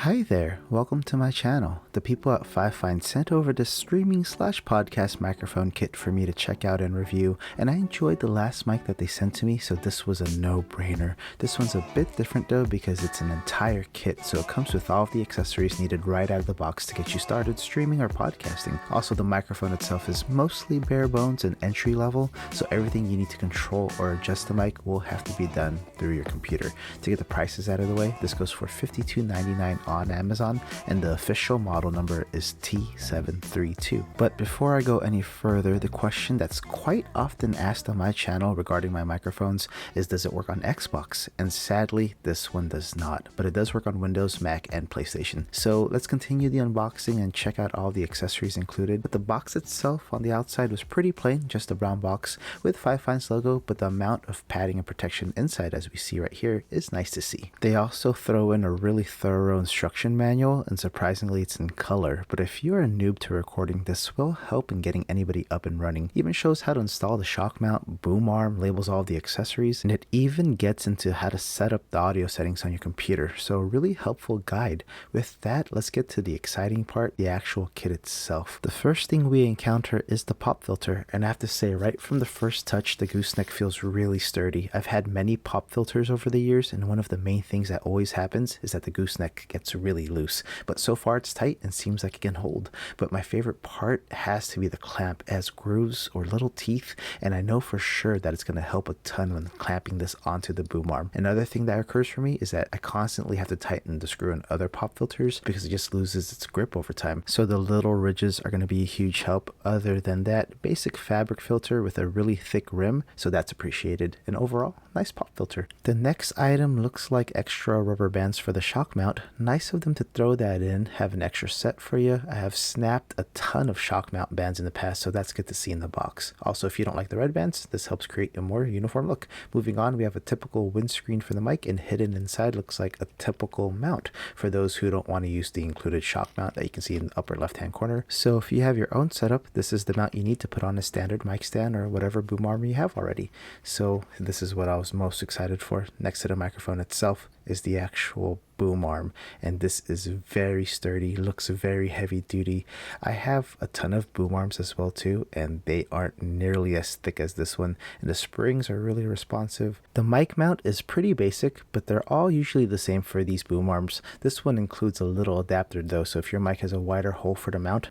Hi there, welcome to my channel. The people at Fifine sent over this streaming/podcast microphone kit for me to check out and review, and I enjoyed the last mic that they sent to me, so this was a no-brainer. This one's a bit different though because it's an entire kit, so it comes with all of the accessories needed right out of the box to get you started streaming or podcasting. Also, the microphone itself is mostly bare bones and entry level, so everything you need to control or adjust the mic will have to be done through your computer. To get the prices out of the way, this goes for $52.99 on Amazon, and the official model number is T732. But before I go any further, the question that's quite often asked on my channel regarding my microphones is, does it work on Xbox? And sadly, this one does not, but it does work on Windows, Mac, and PlayStation. So let's continue the unboxing and check out all the accessories included. But the box itself on the outside was pretty plain, just a brown box with Fifine's logo, but the amount of padding and protection inside, as we see right here, is nice to see. They also throw in a really thorough instruction manual, and surprisingly it's in color, but if you're a noob to recording, this will help in getting anybody up and running. Even shows how to install the shock mount, boom arm, labels all the accessories, and it even gets into how to set up the audio settings on your computer, so a really helpful guide. With that, let's get to the exciting part, the actual kit itself. The first thing we encounter is the pop filter, and I have to say right from the first touch, the gooseneck feels really sturdy. I've had many pop filters over the years, and one of the main things that always happens is that the gooseneck gets really loose, but so far it's tight and seems like it can hold. But my favorite part has to be the clamp. It has grooves or little teeth, and I know for sure that it's going to help a ton when clamping this onto the boom arm. Another thing that occurs for me is that I constantly have to tighten the screw in other pop filters because it just loses its grip over time, so the little ridges are going to be a huge help. Other than that, basic fabric filter with a really thick rim, so that's appreciated, and overall nice pop filter. The next item looks like extra rubber bands for the shock mount. Nice of them to throw that in, have an extra set for you. I have snapped a ton of shock mount bands in the past, so that's good to see in the box. Also, if you don't like the red bands, this helps create a more uniform look. Moving on, we have a typical windscreen for the mic, and hidden inside looks like a typical mount for those who don't want to use the included shock mount that you can see in the upper left hand corner. So if you have your own setup, this is the mount you need to put on a standard mic stand or whatever boom arm you have already. So this is what I was most excited for. Next to the microphone itself is the actual boom arm, and this is very sturdy, looks very heavy duty. I have a ton of boom arms as well too, and they aren't nearly as thick as this one, and the springs are really responsive. The mic mount is pretty basic, but they're all usually the same for these boom arms. This one includes a little adapter though, so if your mic has a wider hole for the mount,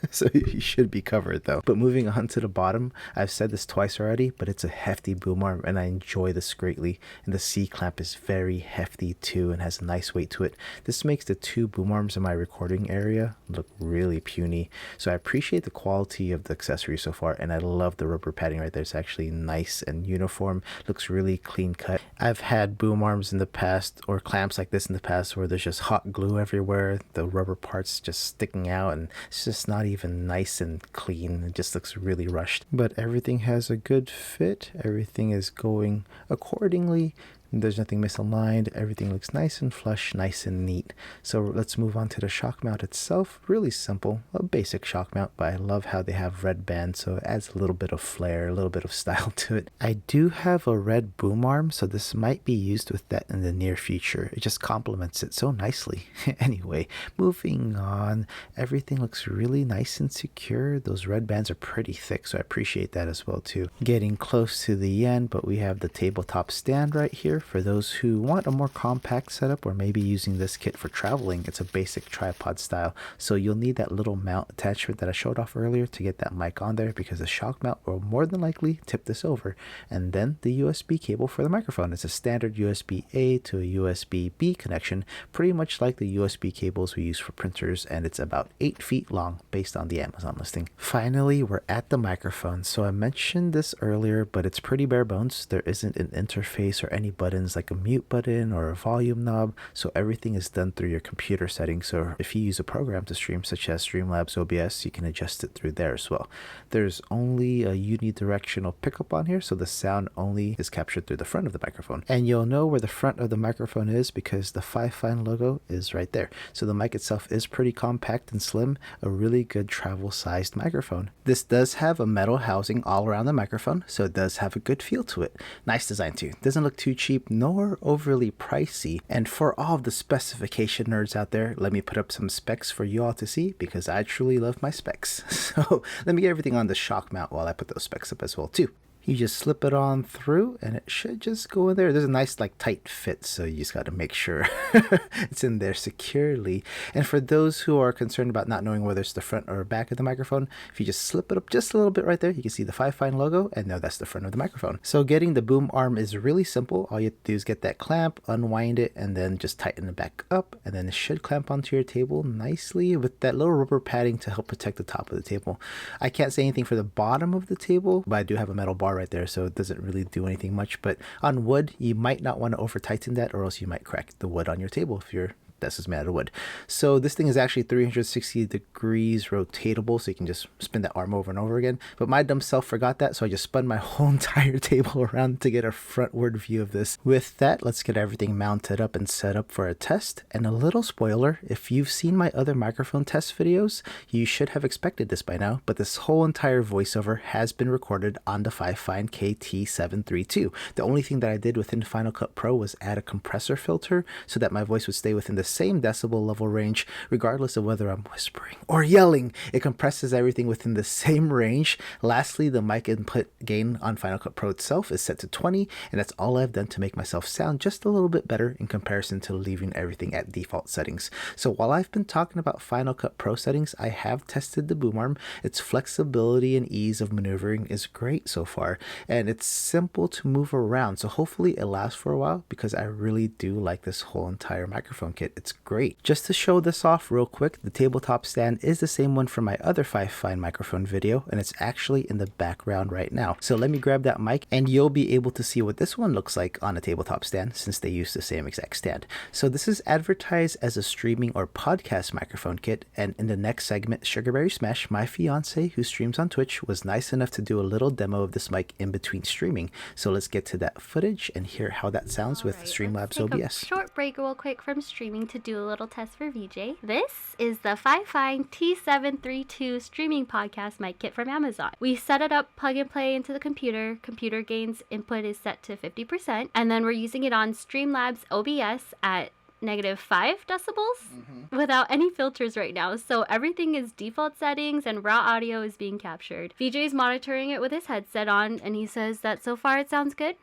so you should be covered though. But moving on to the bottom, I've said this twice already, but it's a hefty boom arm and I enjoy this greatly, and the C clamp is very hefty too and has a nice weight to it. This makes the two boom arms in my recording area look really puny, so I appreciate the quality of the accessory so far, and I love the rubber padding right there. It's actually nice and uniform, looks really clean cut. I've had boom arms in the past, or clamps like this in the past, where there's just hot glue everywhere, the rubber parts just sticking out, and it's just not even nice and clean. It just looks really rushed. But everything has a good fit, everything is going accordingly. There's nothing misaligned, everything looks nice and flush, nice and neat. So let's move on to the shock mount itself. Really simple, a basic shock mount, but I love how they have red bands, so it adds a little bit of flair, a little bit of style to it. I do have a red boom arm, so this might be used with that in the near future. It just complements it so nicely. Anyway, moving on, everything looks really nice and secure. Those red bands are pretty thick, so I appreciate that as well too. Getting close to the end, but we have the tabletop stand right here. For those who want a more compact setup, or maybe using this kit for traveling, it's a basic tripod style, so you'll need that little mount attachment that I showed off earlier to get that mic on there, because the shock mount will more than likely tip this over. And then the USB cable for the microphone. It's a standard USB-A to a USB-B connection, pretty much like the USB cables we use for printers, and it's about 8 feet long based on the Amazon listing. Finally, we're at the microphone. So I mentioned this earlier, but it's pretty bare bones. There isn't an interface or any buttons like a mute button or a volume knob, so everything is done through your computer settings. So if you use a program to stream such as Streamlabs OBS, you can adjust it through there as well. There's only a unidirectional pickup on here, so the sound only is captured through the front of the microphone, and you'll know where the front of the microphone is because the Fifine logo is right there. So the mic itself is pretty compact and slim, a really good travel sized microphone. This does have a metal housing all around the microphone, so it does have a good feel to it. Nice design too, doesn't look too cheap, cheap nor overly pricey. And for all of the specification nerds out there, let me put up some specs for you all to see, because I truly love my specs. So let me get everything on the shock mount while I put those specs up as well too. You just slip it on through and it should just go in there. There's a nice like tight fit, so you just got to make sure it's in there securely. And for those who are concerned about not knowing whether it's the front or back of the microphone, if you just slip it up just a little bit right there, you can see the Fifine logo and now that's the front of the microphone. So getting the boom arm is really simple. All you have to do is get that clamp, unwind it, and then just tighten it back up, and then it should clamp onto your table nicely with that little rubber padding to help protect the top of the table. I can't say anything for the bottom of the table, but I do have a metal bar right there, so it doesn't really do anything much. But on wood, you might not want to over tighten that, or else you might crack the wood on your table if your desk is made out of wood. So this thing is actually 360 degrees rotatable, so you can just spin that arm over and over again. But my dumb self forgot that, so I just spun my whole entire table around to get a frontward view of this. With that, let's get everything mounted up and set up for a test. And a little spoiler, if you've seen my other microphone test videos, you should have expected this by now, but this whole entire voiceover has been recorded on the Fifine T732. The only thing that I did within Final Cut Pro was add a compressor filter so that my voice would stay within the same decibel level range regardless of whether I'm whispering or yelling. It compresses everything within the same range. Lastly, the mic input gain on Final Cut Pro itself is set to 20, and that's all I've done to make myself sound just a little bit better in comparison to leaving everything at default settings. So while I've been talking about Final Cut Pro settings, I have tested the boom arm. Its flexibility and ease of maneuvering is great so far, and it's simple to move around, so hopefully it lasts for a while, because I really do like this whole entire microphone kit. It's great. Just to show this off real quick, the tabletop stand is the same one from my other Fifine microphone video, and it's actually in the background right now. So let me grab that mic and you'll be able to see what this one looks like on a tabletop stand, since they use the same exact stand. So this is advertised as a streaming or podcast microphone kit, and in the next segment, Sugarberry Smash, my fiance who streams on Twitch, was nice enough to do a little demo of this mic in between streaming. So let's get to that footage and hear how that sounds with Streamlabs OBS. Short break real quick from streaming to do a little test for VJ. This is the Fifine T732 streaming podcast mic kit from Amazon. We set it up plug and play into the computer. Computer gains input is set to 50%, and then we're using it on Streamlabs OBS at -5 decibels without any filters right now. So everything is default settings and raw audio is being captured. VJ's monitoring it with his headset on, and he says that so far it sounds good.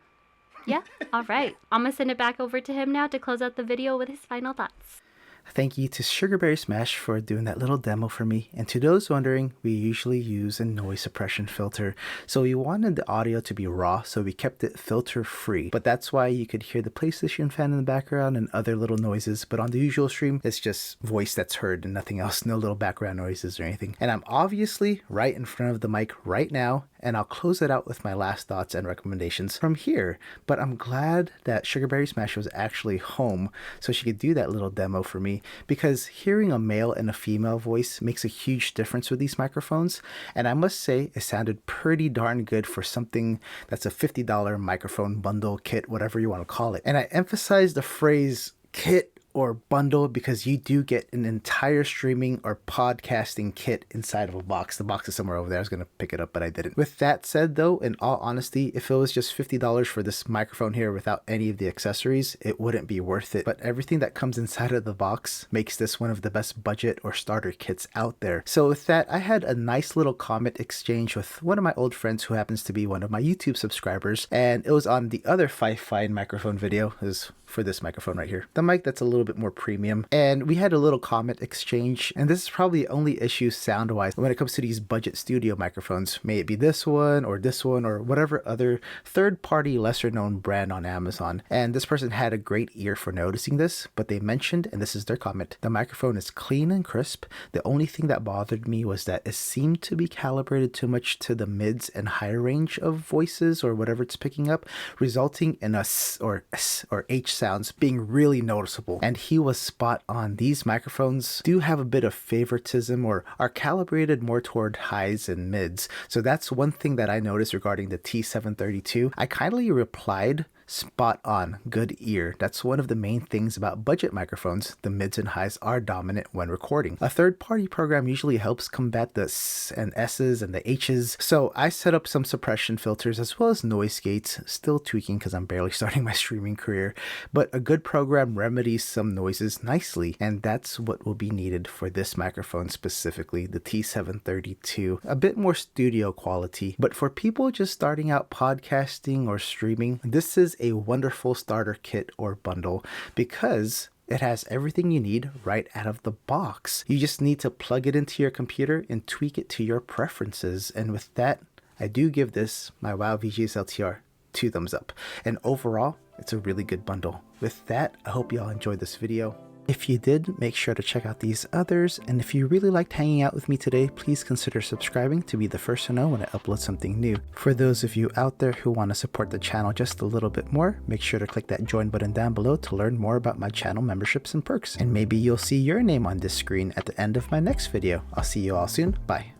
Yeah, all right. I'm gonna send it back over to him now to close out the video with his final thoughts. Thank you to Sugarberry Smash for doing that little demo for me. And to those wondering, we usually use a noise suppression filter. So we wanted the audio to be raw, so we kept it filter free. But that's why you could hear the PlayStation fan in the background and other little noises. But on the usual stream, it's just voice that's heard and nothing else, no little background noises or anything. And I'm obviously right in front of the mic right now, and I'll close it out with my last thoughts and recommendations from here. But I'm glad that Sugarberry Smash was actually home so she could do that little demo for me, because hearing a male and a female voice makes a huge difference with these microphones. And I must say, it sounded pretty darn good for something that's a $50 microphone bundle kit, whatever you want to call it. And I emphasize the phrase kit or bundle because you do get an entire streaming or podcasting kit inside of a box. The box is somewhere over there. I was going to pick it up, but I didn't. With that said, though, in all honesty, if it was just $50 for this microphone here without any of the accessories, it wouldn't be worth it. But everything that comes inside of the box makes this one of the best budget or starter kits out there. So with that, I had a nice little comment exchange with one of my old friends who happens to be one of my YouTube subscribers, and it was on the other Fifine microphone video. It was for this microphone right here, the mic that's a little bit more premium, and we had a little comment exchange. And this is probably the only issue sound wise when it comes to these budget studio microphones, may it be this one or whatever other third-party lesser known brand on Amazon. And this person had a great ear for noticing this, but they mentioned, and this is their comment, the microphone is clean and crisp. The only thing that bothered me was that it seemed to be calibrated too much to the mids and higher range of voices or whatever it's picking up, resulting in a s or h sounds being really noticeable. And he was spot on. These microphones do have a bit of favoritism or are calibrated more toward highs and mids. So that's one thing that I noticed regarding the T732. I kindly replied Spot on, good ear. That's one of the main things about budget microphones. The mids and highs are dominant when recording. A third-party program usually helps combat the S and S's and the H's, so I set up some suppression filters as well as noise gates, still tweaking because I'm barely starting my streaming career, but a good program remedies some noises nicely, and that's what will be needed for this microphone specifically, the T732. A bit more studio quality, but for people just starting out podcasting or streaming, this is a wonderful starter kit or bundle because it has everything you need right out of the box. You just need to plug it into your computer and tweak it to your preferences. And with that, I do give this, my WoW VGS LTR, 2 thumbs up. And overall, it's a really good bundle. With that, I hope you all enjoyed this video. If you did, make sure to check out these others, and if you really liked hanging out with me today, please consider subscribing to be the first to know when I upload something new. For those of you out there who want to support the channel just a little bit more, make sure to click that join button down below to learn more about my channel memberships and perks, and maybe you'll see your name on this screen at the end of my next video. I'll see you all soon. Bye.